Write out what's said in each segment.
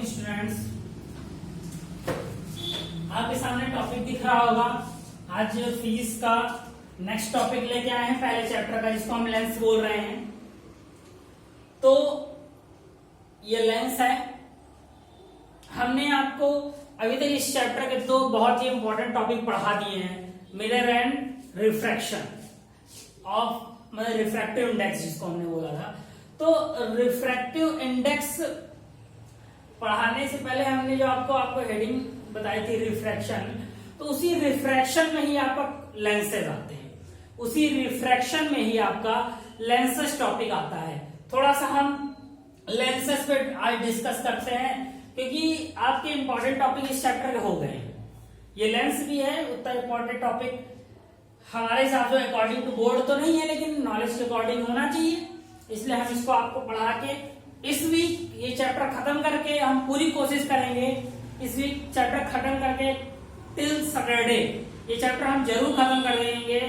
Students, आपके सामने topic दिख रहा होगा। आज फिजिक्स का नेक्स्ट टॉपिक लेके आए हैं, पहले चैप्टर का, जिसको हम लेंस बोल रहे हैं। तो ये लेंस है। हमने आपको अभी तक इस चैप्टर के दो बहुत ही इंपॉर्टेंट टॉपिक पढ़ा दिए हैं, मिरर एंड रिफ्रैक्शन ऑफ, मतलब रिफ्रैक्टिव इंडेक्स जिसको हमने बोला था। तो रिफ्रैक्टिव इंडेक्स पढ़ाने से पहले हमने जो आपको हेडिंग बताई थी रिफ्रैक्शन, तो उसी रिफ्रैक्शन में ही आपका लेंसेज आते हैं, उसी रिफ्रैक्शन में ही आपका लेंसेज टॉपिक आता है। थोड़ा सा हम लेंसेज पे आज डिस्कस करते हैं, क्योंकि आपके इंपॉर्टेंट टॉपिक इस चैप्टर के हो गए हैं। ये लेंस भी है, उतना इंपॉर्टेंट टॉपिक हमारे हिसाब से अकॉर्डिंग टू बोर्ड तो नहीं है, लेकिन नॉलेज के अकॉर्डिंग होना चाहिए। इसलिए हम इसको आपको पढ़ा के इस वीक ये चैप्टर खत्म करके हम पूरी कोशिश करेंगे इस वीक चैप्टर खत्म करके टिल सैटरडे ये चैप्टर हम जरूर खत्म कर देंगे।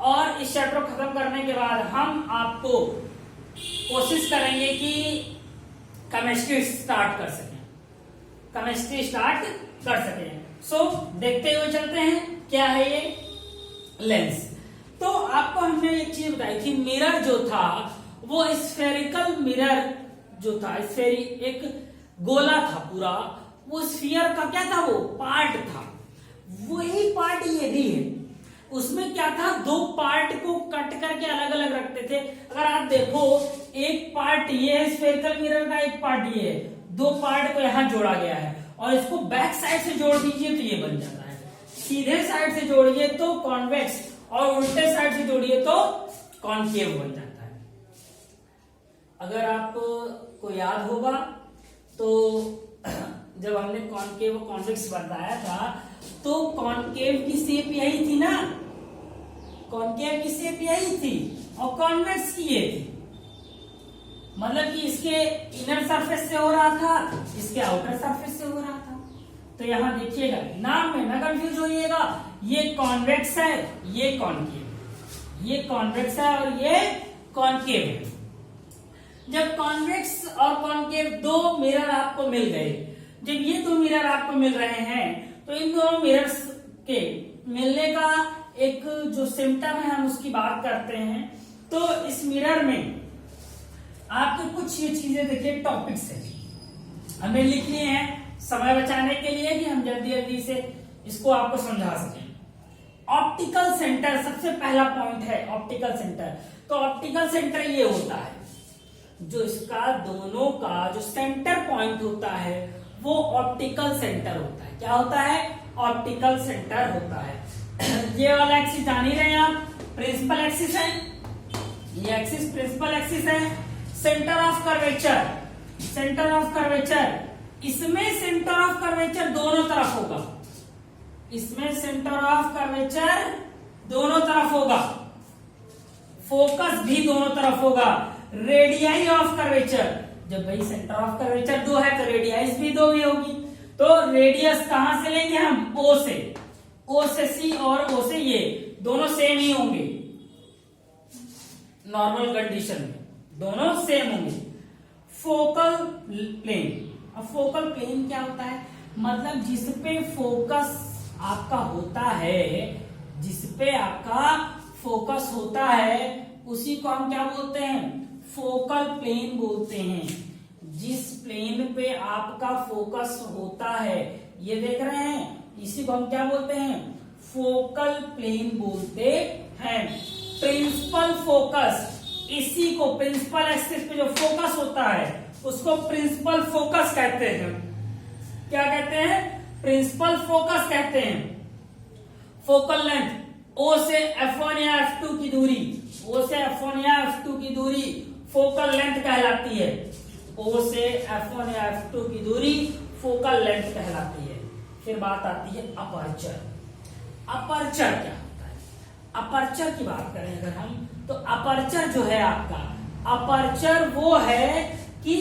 और इस चैप्टर खत्म करने के बाद हम आपको कोशिश करेंगे कि केमिस्ट्री स्टार्ट कर सकें। सो देखते हुए चलते हैं क्या है ये लेंस। तो आपको हमने एक चीज बताई थी, मिरर जो था वो स्फेरिकल मिरर जो था, एक गोला था पूरा, वो स्फीयर का क्या था, वो पार्ट था। वही पार्ट ये भी है। उसमें क्या था, दो पार्ट को कट करके अलग अलग रखते थे। अगर आप देखो, एक पार्ट ये है स्फेरिकल मिरर का, एक पार्ट ये है, दो पार्ट को यहां जोड़ा गया है। और इसको बैक साइड से जोड़ दीजिए तो ये बन जाता है, सीधे साइड से जोड़िए तो कॉन्वेक्स, और उल्टे साइड से जोड़िए तो कॉन्केव बन जाता है। अगर आपको याद होगा तो जब हमने कॉन्केव और कॉन्वेक्स बताया था, तो कॉन्केव की शेप यही थी ना, कॉन्केव की शेप यही थी और कॉन्वेक्स की ये थी। मतलब कि इसके इनर सरफेस से हो रहा था, इसके आउटर सरफेस से हो रहा था। तो यहां देखिएगा, नाम में ना कंफ्यूज होइएगा, ये कॉन्वेक्स है, ये कॉन्केव, ये कॉन्वेक्स है और ये कॉन्केव है। जब कॉन्वेक्स और कॉन्केव दो मिरर आपको मिल गए, जब ये दो मिरर आपको मिल रहे हैं, तो इन दोनों मिरर्स के मिलने का एक जो सिम्टम है हम उसकी बात करते हैं। तो इस मिरर में आपके कुछ ये चीजें देखिए, टॉपिक्स है, हमें लिखनी है समय बचाने के लिए कि हम जल्दी जल्दी से इसको आपको समझा सकें। ऑप्टिकल सेंटर सबसे पहला पॉइंट है, ऑप्टिकल सेंटर। तो ऑप्टिकल सेंटर ये होता है, जो इसका दोनों का जो सेंटर पॉइंट होता है वो ऑप्टिकल सेंटर होता है। क्या होता है, ऑप्टिकल सेंटर होता है। ये वाला एक्सिस जान ही रहे हैं आप, प्रिंसिपल एक्सिस है, ये एक्सिस प्रिंसिपल एक्सिस है। Centre of curvature, centre of curvature, इसमें सेंटर ऑफ कर्वेचर दोनों तरफ होगा, इसमें सेंटर ऑफ कर्वेचर दोनों तरफ होगा, फोकस भी दोनों तरफ होगा। रेडियाई ऑफ कर्वेचर, जब भाई सेंटर ऑफ कर्वेचर दो है तो रेडियाइस भी दो ही होगी। तो रेडियस कहां से लेंगे हम, ओ से सी और ओ से ये दोनों सेम ही होंगे नॉर्मल कंडीशन में, दोनों सेम होंगे। फोकल प्लेन, अब फोकल प्लेन क्या होता है, मतलब जिसपे फोकस आपका होता है, जिसपे आपका फोकस होता है उसी को हम क्या बोलते हैं, फोकल प्लेन बोलते हैं। जिस प्लेन पे आपका फोकस होता है, ये देख रहे हैं, इसी को हम क्या बोलते हैं, फोकल प्लेन बोलते हैं। प्रिंसिपल फोकस, इसी को प्रिंसिपल एक्सिस पे जो फोकस होता है उसको प्रिंसिपल फोकस कहते हैं। क्या कहते हैं, प्रिंसिपल फोकस कहते हैं। फोकल लेंथ, ओ से F1 या F2 की दूरी, O से F1 या F2 की दूरी फोकल लेंथ कहलाती है। O से F1 या F2 की दूरी फोकल लेंथ कहलाती है। फिर बात आती है अपर्चर। अपर्चर क्या होता है, अपर्चर की बात करें अगर हम, तो अपर्चर जो है आपका, अपर्चर वो है कि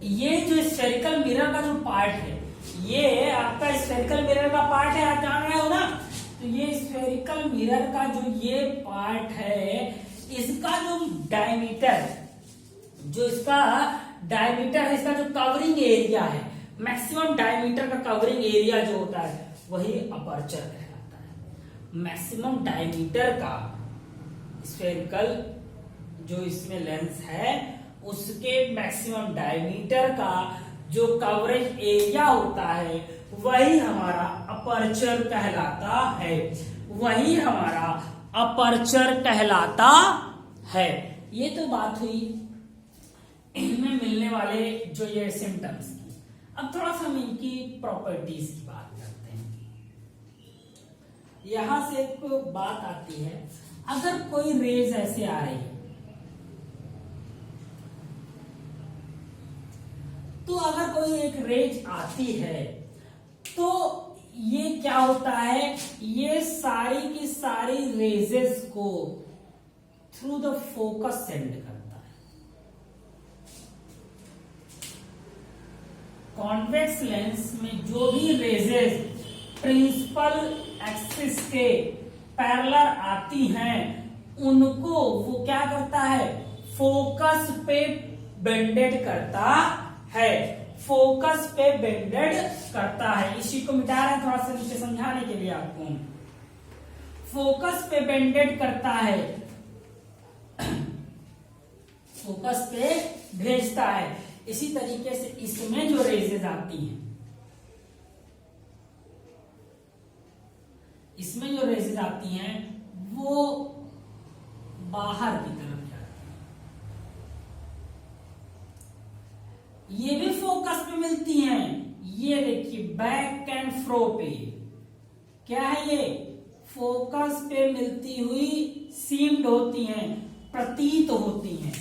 ये जो स्फेरिकल मिरर का जो पार्ट है, ये आपका स्फेरिकल मिरर का पार्ट है, आप जान रहे हो ना। तो ये स्फेरिकल मिरर का जो ये पार्ट है, इसका जो डायमीटर, इसका जो कवरिंग एरिया है, मैक्सिमम डायमीटर का कवरिंग एरिया जो होता है वही अपर्चर कहलाता है। मैक्सिमम डायमीटर का स्फेरिकल जो इसमें लेंस है उसके मैक्सिमम डायमीटर का जो कवरेज एरिया होता है वही हमारा अपर्चर कहलाता है, वही हमारा अपर्चर कहलाता है। ये तो बात हुई इनमें मिलने वाले जो ये सिम्टम्स की। अब थोड़ा सा हम इनकी प्रॉपर्टीज की बात करते हैं। यहां से एक बात आती है, अगर कोई रेज ऐसे आ रही है तो अगर कोई एक रेज आती है तो ये क्या होता है, ये सारी की सारी रेजेस को थ्रू द फोकस सेंड करता है। कॉन्वेक्स लेंस में जो भी रेजेस प्रिंसिपल एक्सिस के पैरेलल आती हैं उनको वो क्या करता है, फोकस पे बेंडेड करता है, फोकस पे बेंडेड करता है। इसी को मिटा रहे हैं थोड़ा सा नीचे समझाने के लिए आपको। फोकस पे बेंडेड करता है, फोकस पे भेजता है। इसी तरीके से इसमें जो रेजेस आती हैं, इसमें जो रेजेस आती हैं वो बाहर की तरफ जाती हैं, ये भी फोकस पे मिलती हैं। ये देखिए बैक एंड फ्रो पे क्या है, ये फोकस पे मिलती हुई सीम्ड होती हैं, प्रतीत होती हैं,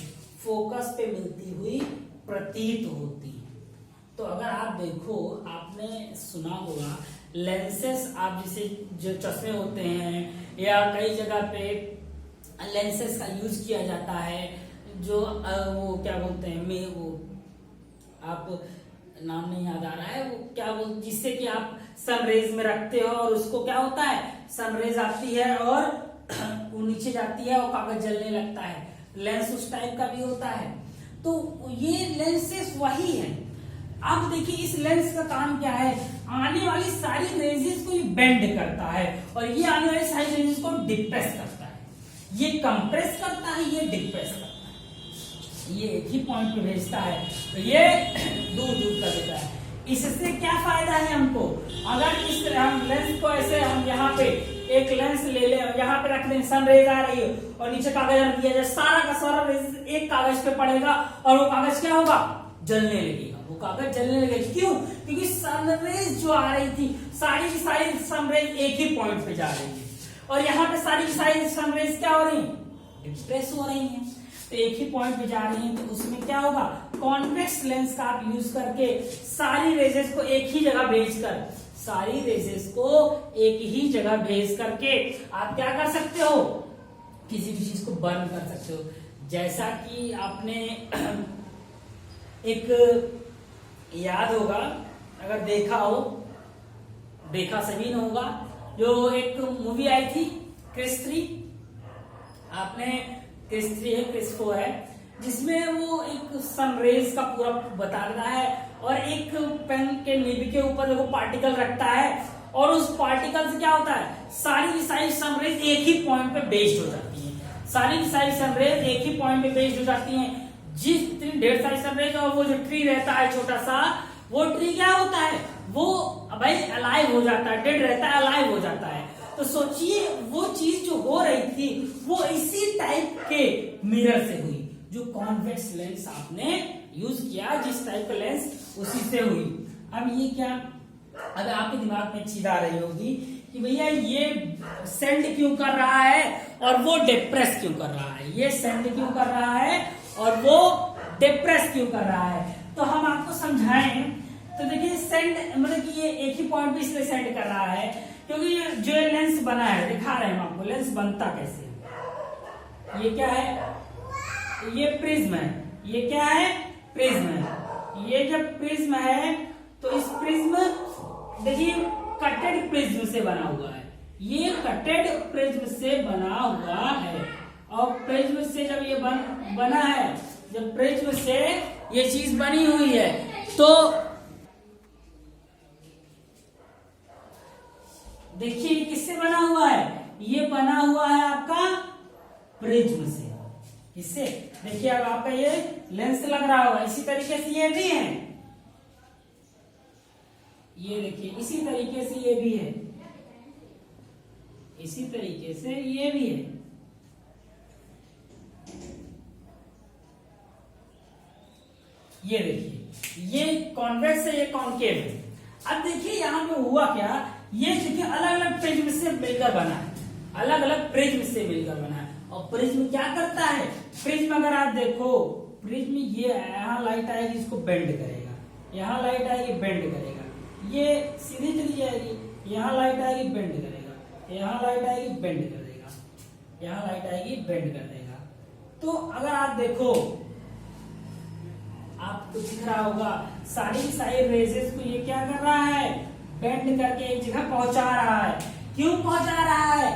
फोकस पे मिलती हुई प्रतीत होती हैं। तो अगर आप देखो, आपने सुना होगा लेंसेस, आप जैसे जो चश्मे होते हैं या कई जगह पे लेंसेस का यूज किया जाता है, जो वो क्या बोलते हैं, मैं वो आप नाम नहीं याद आ रहा है, वो क्या बोल, जिससे कि आप सनरेज में रखते हो और उसको क्या होता है, सनरेज आती है और वो नीचे जाती है और कागज जलने लगता है, लेंस उस टाइप का भी होता है। तो ये लेंसेस वही है। अब देखिए इस लेंस का काम क्या है, आने वाली सारी रेजेस को ये बेंड करता है और ये आने वाली सारी रेजेस को डिप्रेस करता है, ये कंप्रेस करता है, ये डिप्रेस करता है। ये एक ही पॉइंट पे भेजता है तो ये दूर दूर कर देता है। इससे क्या फायदा है हमको, अगर इस हम लेंस को ऐसे हम यहाँ पे एक लेंस ले ले, यहाँ पे रख दें, सनरेज आ रही है और नीचे कागज रख दिया जाए, सारा का सारा रेज एक कागज पे पड़ेगा और वो कागज क्या होगा, जलने लगेगा, वो कागज जलने लगेगा। क्यों? क्योंकि सनरेज जो आ रही थी सारी की सारी सनरेज एक ही पॉइंट पे जा रही थी और यहाँ पे सारी की सारी सनरेज क्या हो रही है, डिप्रेस हो रही है, तो एक ही पॉइंट पे जा रही है। तो उसमें क्या होगा, कॉन्वेक्स लेंस का आप यूज करके सारी रेजेस को एक ही जगह भेजकर, सारी रेजेस को एक ही जगह भेज करके आप क्या कर सकते हो, किसी भी चीज को बर्न कर सकते हो। जैसा कि आपने एक याद होगा, अगर देखा हो, देखा सभी ने होगा, जो एक मूवी आई थी क्रिस 3, आपने क्रिस 3 है, क्रिस 4 है, जिसमें वो एक सनरेज का पूरा बता रहा है और एक पेन के निब के ऊपर वो पार्टिकल रखता है और उस पार्टिकल से क्या होता है, सारी की सारी सनरेज एक ही पॉइंट पे बेस्ड हो जाती है, सारी की सारी सनरेज एक ही पॉइंट पे बेस्ड हो जाती हैं। जितनी ढेर सारी सनरेज और वो जो ट्री रहता है छोटा सा, वो ट्री क्या होता है, वो भाई अलाइव हो जाता है, डेड रहता है, अलाइव हो जाता है। तो सोचिए वो चीज जो हो रही थी वो इसी टाइप के मिरर से हुई, जो कॉन्वेक्स लेंस आपने यूज किया, जिस टाइप का लेंस उसी से हुई। अब ये क्या, अब आपके दिमाग में चीज आ रही होगी कि भैया ये सेंड क्यों कर रहा है और वो डिप्रेस क्यों कर रहा है, ये सेंड क्यों कर रहा है और वो डिप्रेस क्यों कर रहा है। तो हम आपको समझाएं। तो देखिए सेंड मतलब कि ये एक ही पॉइंट पे इसलिए सेंड कर रहा है क्योंकि जो लेंस बना है, दिखा रहे हैं हम आपको लेंस बनता कैसे। ये क्या है, ये प्रिज्म है, ये क्या है, प्रिज्म है। ये जब प्रिज्म है तो इस प्रिज्म देखिए कटेड प्रिज्म से बना हुआ है, ये कटेड प्रिज्म से बना हुआ है और प्रिज्म से जब ये बना है, जब प्रिज्म से ये चीज बनी हुई है तो देखिए ये किससे बना हुआ है, ये बना हुआ है आपका प्रिज्म से। किससे, देखिए अब आपका ये लेंस लग रहा होगा, इसी तरीके से ये भी है, ये देखिए इसी तरीके से ये भी है, इसी तरीके से ये भी है। ये देखिए ये कॉन्वेक्स है, ये कॉन्केव है। अब देखिए यहां पे हुआ क्या, ये देखिए अलग अलग प्रिज्म से मिलकर बना है, अलग अलग प्रिज्म से मिलकर बना है। और प्रिज्म क्या करता है, प्रिज्म अगर आप देखो, प्रिज्म ये यहाँ लाइट आएगी इसको बेंड करेगा, यहाँ लाइट आएगी बेंड करेगा, ये सीधी चली जाएगी, यहाँ लाइट आएगी बेंड करेगा, यहाँ लाइट आएगी बेंड कर देगा, यहाँ लाइट आएगी बेंड कर देगा। तो अगर आप देखो, आपको दिख रहा होगा सारी सारी रेजेस को ये क्या कर रहा है, बेंड करके एक जगह पहुंचा रहा है। क्यों पहुंचा रहा है,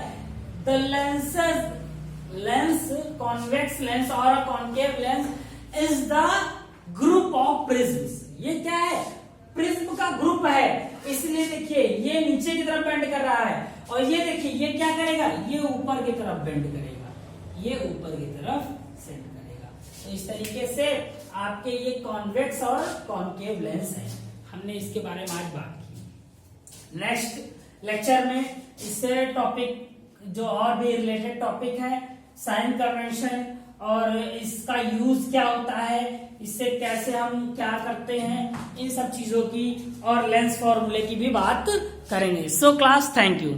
the lenses, lens, convex lens और concave lens is the group of prisms. ये क्या है, प्रिज्म का ग्रुप है, इसलिए देखिए ये नीचे की तरफ बेंड कर रहा है, और ये देखिए ये क्या करेगा, ये ऊपर की तरफ बेंड करेगा, ये ऊपर की तरफ सेंड करेगा। तो इस तरीके से आपके ये कॉन्वेक्स और कॉन्केव लेंस है। हमने इसके बारे में आज बात की। नेक्स्ट लेक्चर में इससे टॉपिक जो और भी रिलेटेड टॉपिक है, साइन कन्वेंशन और इसका यूज क्या होता है, इससे कैसे हम क्या करते हैं, इन सब चीजों की और लेंस फॉर्मूले की भी बात करेंगे। So class, thank you.